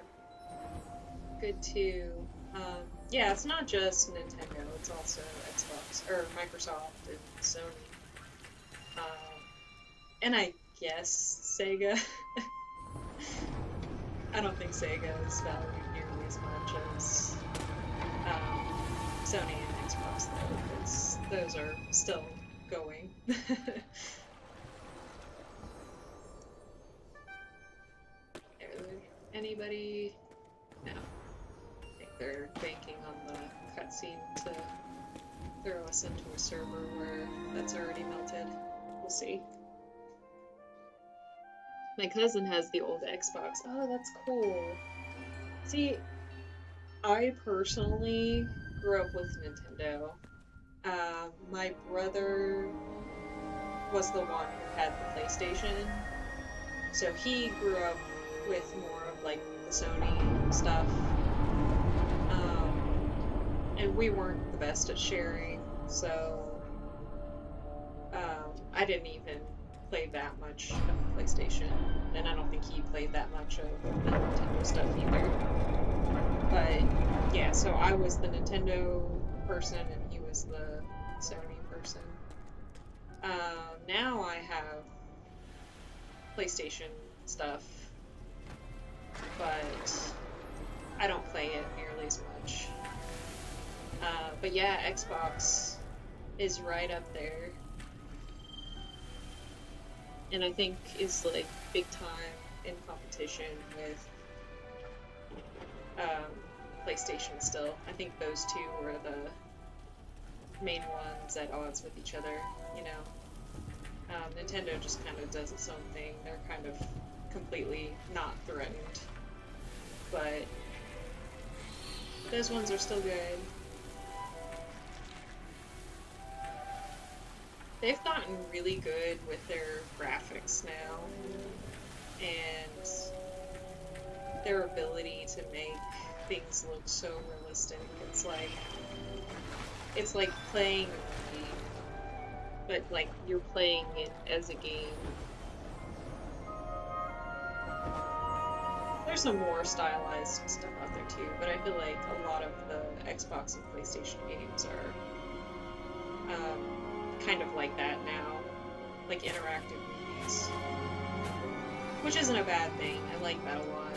good too. Yeah, it's not just Nintendo, it's also Xbox, or Microsoft and Sony. And I guess Sega. I don't think Sega is valued nearly as much as Sony and Xbox, though, because those are still going. Anybody? No. I think they're banking on the cutscene to throw us into a server where that's already melted. We'll see. My cousin has the old Xbox. Oh, that's cool. See, I personally grew up with Nintendo. My brother was the one who had the PlayStation, so he grew up with more of like the Sony stuff. And we weren't the best at sharing, so I didn't even play that much of PlayStation, and I don't think he played that much of the Nintendo stuff either. But yeah, so I was the Nintendo person and he was the Sony person. Now I have PlayStation stuff, but I don't play it nearly as much. But yeah, Xbox is right up there, and I think is like big time in competition with PlayStation still. I think those two were the main ones at odds with each other, you know. Nintendo just kind of does its own thing. They're kind of completely not threatened, but those ones are still good. They've gotten really good with their graphics now, and their ability to make things look so realistic. It's like it's like playing a movie, but like you're playing it as a game. There's some more stylized stuff out there too, but I feel like a lot of the Xbox and PlayStation games are kind of like that now, like interactive movies, which isn't a bad thing. I like that a lot.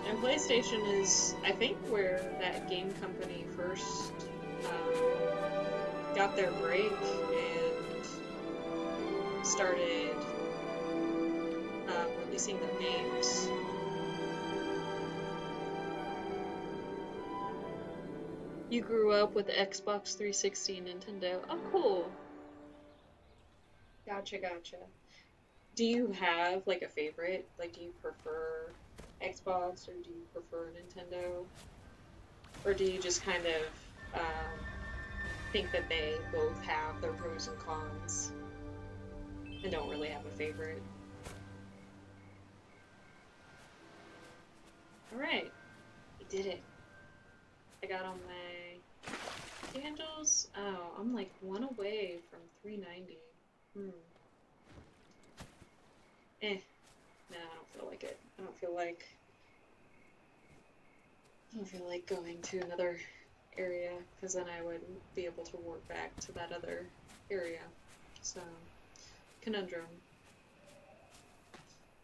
And PlayStation is, I think, where that game company first got their break and started releasing their games. You grew up with Xbox 360 and Nintendo. Oh, cool. Gotcha, gotcha. Do you have like a favorite? Like, do you prefer Xbox or do you prefer Nintendo? Or do you just kind of think that they both have their pros and cons and don't really have a favorite? Alright, I did it. I got on my candles. Oh, I'm like one away from 390. Nah, I don't feel like it. I don't feel like going to another area because then I wouldn't be able to warp back to that other area. So, conundrum.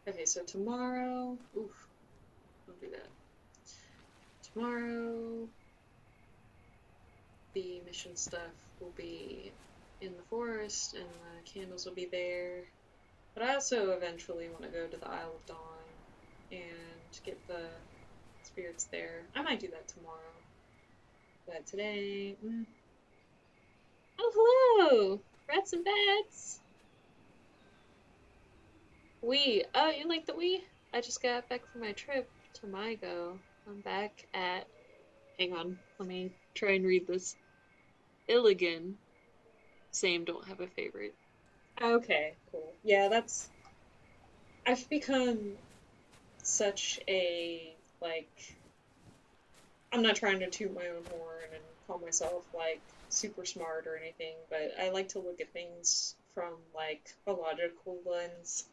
Okay, so tomorrow, oof, don't do that. Tomorrow, the mission stuff will be in the forest and the candles will be there. But I also eventually want to go to the Isle of Dawn and get the spirits there. I might do that tomorrow. But today, oh, hello! Rats and bats! Wii. Oh, you like the Wii? I just got back from my trip to Mygo. I'm back at. Hang on, let me try and read this. Illigan. Same, don't have a favorite. Okay, cool. Yeah, that's. I've become such a, like. I'm not trying to toot my own horn and call myself, like, super smart or anything, but I like to look at things from, like, a logical lens,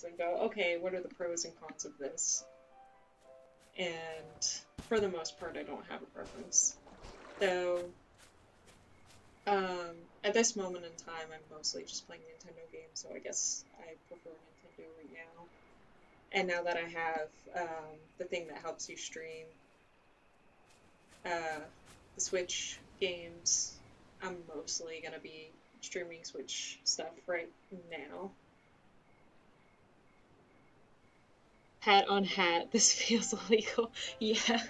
and go, okay, what are the pros and cons of this? And for the most part, I don't have a preference. Though, at this moment in time, I'm mostly just playing Nintendo games, so I guess I prefer Nintendo right now. And now that I have the thing that helps you stream the Switch games, I'm mostly going to be streaming Switch stuff right now. Hat on hat, this feels illegal. Yeah.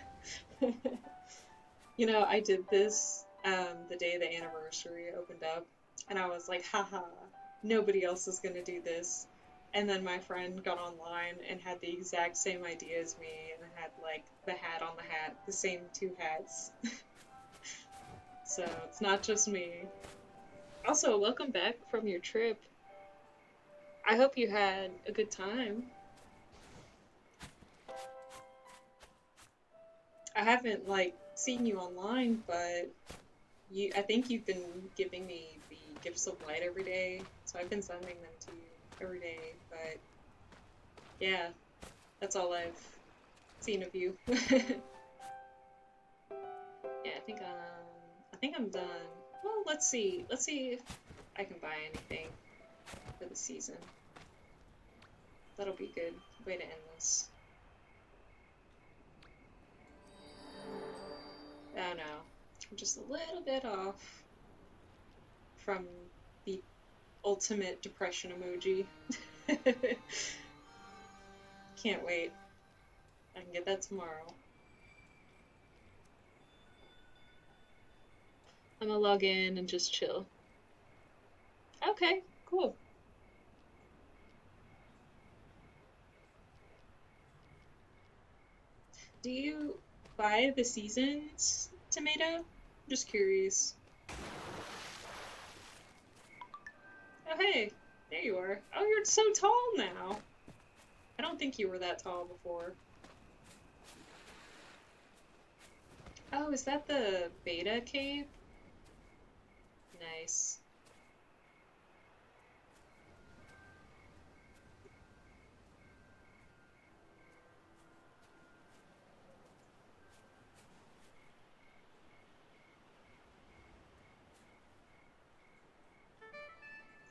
You know, I did this the day the anniversary opened up, and I was like, haha, nobody else is gonna do this. And then my friend got online and had the exact same idea as me, and had like the hat on the hat, the same two hats. So it's not just me. Also, welcome back from your trip. I hope you had a good time. I haven't like seen you online, but I think you've been giving me the gifts of light every day, so I've been sending them to you every day. But yeah, that's all I've seen of you. Yeah, I think I'm done. Well, let's see if I can buy anything for the season. That'll be a good way to end this. Oh no, I'm just a little bit off from the ultimate depression emoji. Can't wait. I can get that tomorrow. I'm gonna log in and just chill. Okay, cool. Do you buy the seasons tomato? I'm just curious. Oh, hey, there you are. Oh, you're so tall now. I don't think you were that tall before. Oh, is that the beta cave? Nice.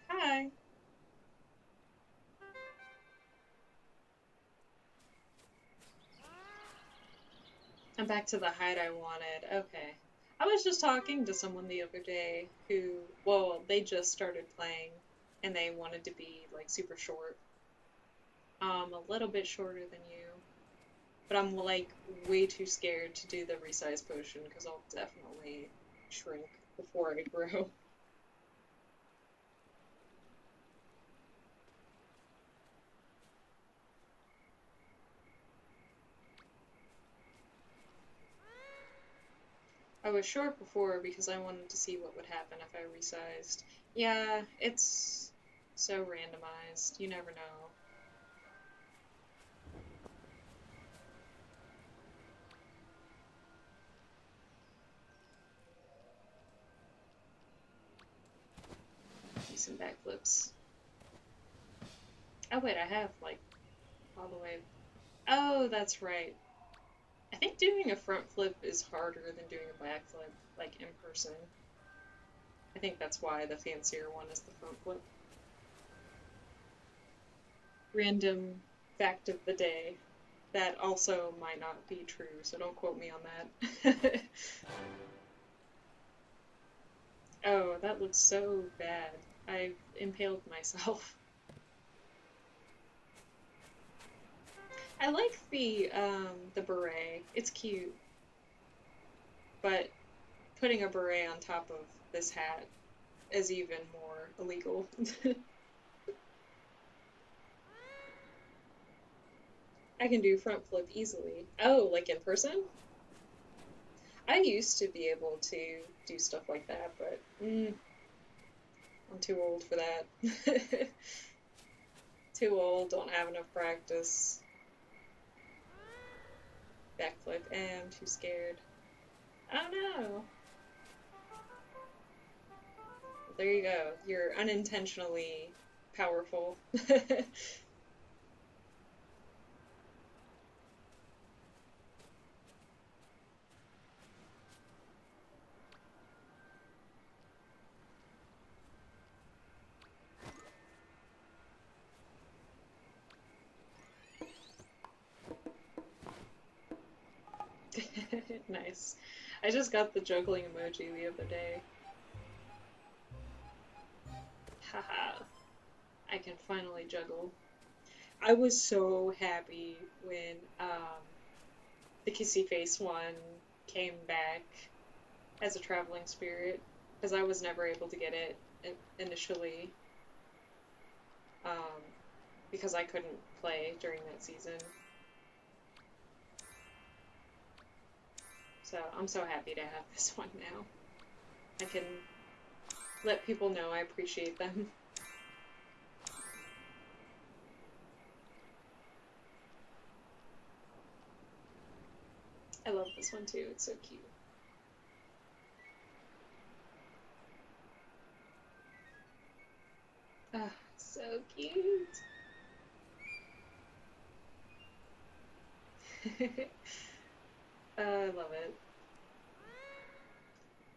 Hi. I'm back to the height I wanted. Okay. I was just talking to someone the other day who, well, they just started playing and they wanted to be like super short. A little bit shorter than you. But I'm like way too scared to do the resize potion because I'll definitely shrink before I grow. I was short before because I wanted to see what would happen if I resized. Yeah, it's so randomized. You never know. Do some backflips. Oh wait, I have like all the way. Oh, that's right. I think doing a front flip is harder than doing a back flip, like in person. I think that's why the fancier one is the front flip. Random fact of the day. That also might not be true, so don't quote me on that. Oh, that looks so bad. I impaled myself. I like the beret. It's cute, but putting a beret on top of this hat is even more illegal. I can do front flip easily. Oh, like in person? I used to be able to do stuff like that, but I'm too old for that. Too old, don't have enough practice. Backflip, and I'm too scared. Oh no! There you go. You're unintentionally powerful. Nice. I just got the juggling emoji the other day. Haha. I can finally juggle. I was so happy when the Kissy Face one came back as a traveling spirit because I was never able to get it initially um, because I couldn't play during that season. So I'm so happy to have this one now. I can let people know I appreciate them. I love this one too. It's so cute. Ah, so cute. I love it.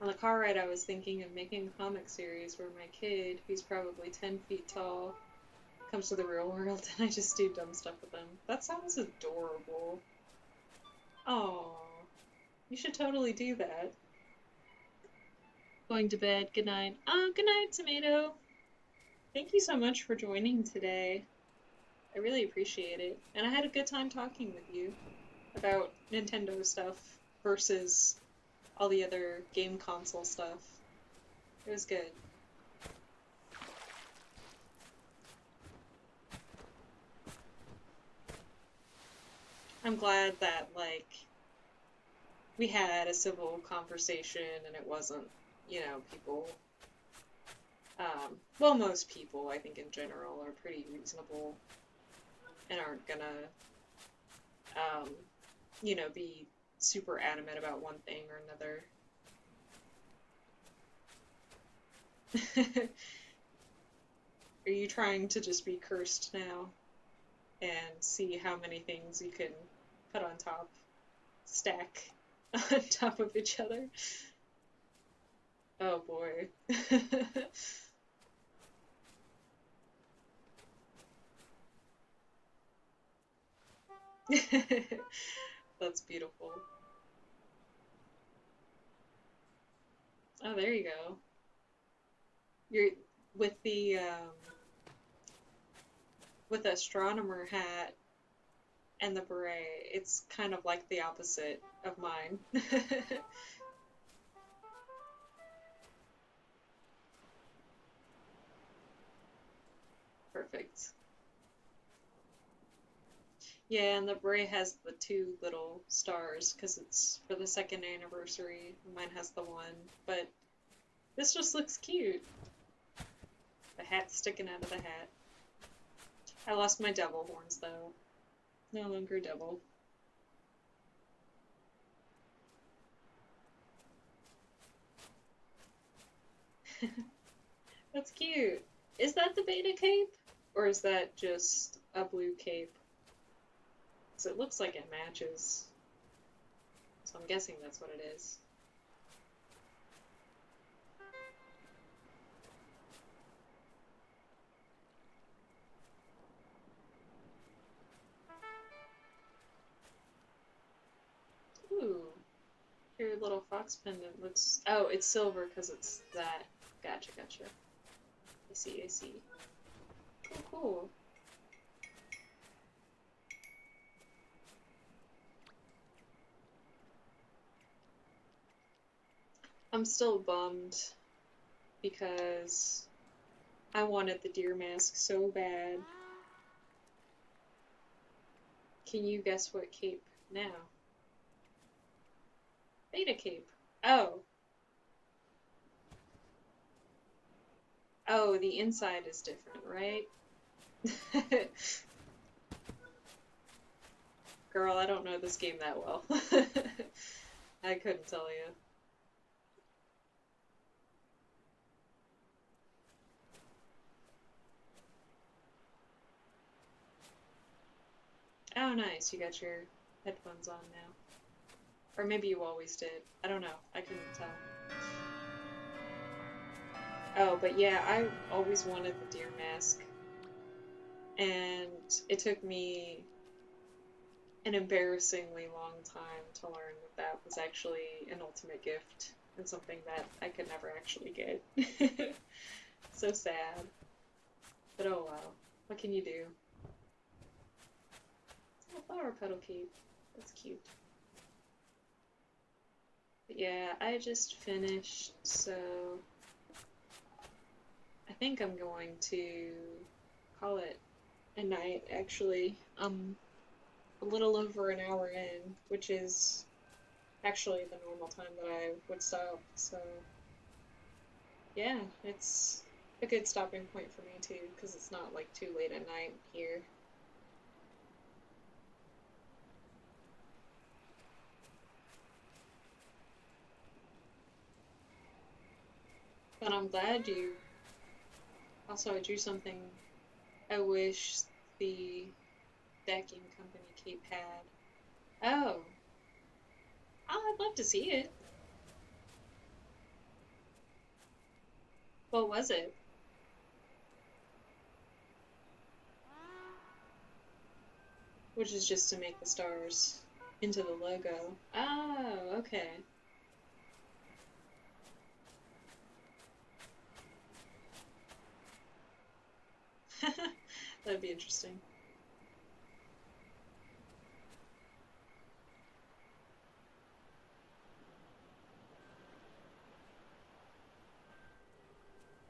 On the car ride, I was thinking of making a comic series where my kid, who's probably 10 feet tall, comes to the real world and I just do dumb stuff with them. That sounds adorable. Oh, you should totally do that. Going to bed. Good night. Oh, good night, Tomato. Thank you so much for joining today. I really appreciate it. And I had a good time talking with you about Nintendo stuff versus all the other game console stuff. It was good. I'm glad that, like, we had a civil conversation and it wasn't, people Well, most people, I think in general, are pretty reasonable and aren't gonna, um, be super adamant about one thing or another. Are you trying to just be cursed now and see how many things you can put on top, stack on top of each other? Oh boy. That's beautiful. Oh, there you go. You're with the with the astronomer hat and the beret. It's kind of like the opposite of mine. Perfect. Yeah, and the beret has the two little stars because it's for the second anniversary. Mine has the one, but this just looks cute. The hat sticking out of the hat. I lost my devil horns though. No longer devil. That's cute. Is that the beta cape? Or is that just a blue cape? Because it looks like it matches. So I'm guessing that's what it is. Ooh, your little fox pendant looks... Oh, it's silver because it's that. Gotcha, gotcha. I see, I see. Cool, cool. I'm still bummed because I wanted the deer mask so bad. Can you guess what cape now? Beta cape. Oh. Oh, the inside is different, right? Girl, I don't know this game that well. I couldn't tell you. Oh, nice. You got your headphones on now. Or maybe you always did. I don't know. I couldn't tell. Oh, but yeah, I always wanted the deer mask. And it took me an embarrassingly long time to learn that that was actually an ultimate gift and something that I could never actually get. So sad. But oh well. What can you do? Oh, flower petal cape. That's cute. But yeah, I just finished, so I think I'm going to call it a night, actually. A little over an hour in, which is actually the normal time that I would stop, so yeah, it's a good stopping point for me too, because it's not like too late at night here. But I'm glad you also drew something I wish the vacuum company Cape had. Oh, I'd love to see it. What was it? Which is just to make the stars into the logo. Oh, okay. That'd be interesting.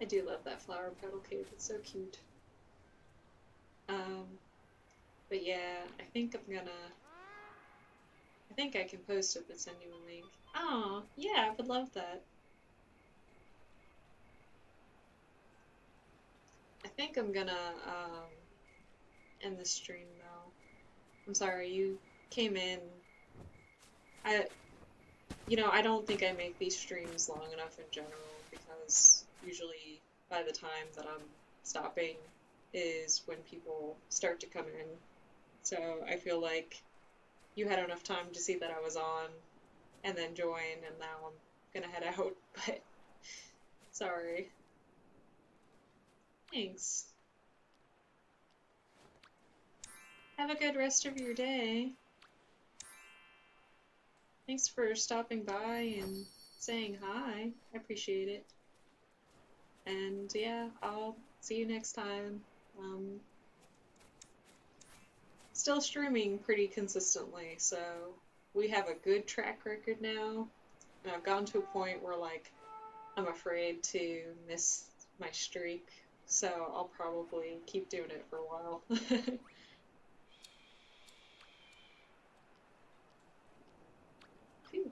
I do love that flower petal cape. It's so cute. Um, but yeah, I think I can post it but send you a link. Oh, yeah, I would love that. think I'm gonna end the stream though. I'm sorry, you came in. I, I don't think I make these streams long enough in general because usually by the time that I'm stopping is when people start to come in. So I feel like you had enough time to see that I was on and then join, and now I'm gonna head out. But sorry. Thanks. Have a good rest of your day. Thanks for stopping by and saying hi. I appreciate it. And yeah, I'll see you next time. Um, Still streaming pretty consistently, so we have a good track record now. And I've gotten to a point where, like, I'm afraid to miss my streak, so I'll probably keep doing it for a while. Phew.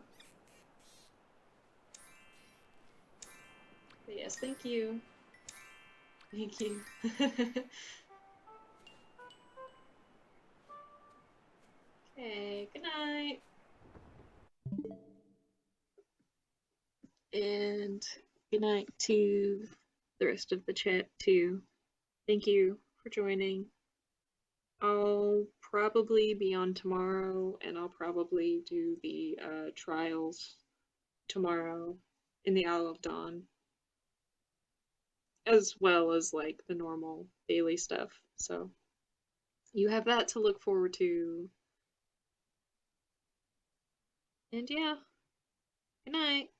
But yes, thank you. Thank you. Okay, good night. And good night to the rest of the chat, too. Thank you for joining. I'll probably be on tomorrow, and I'll probably do the trials tomorrow in the Isle of Dawn, as well as like the normal daily stuff. So you have that to look forward to. And yeah, good night.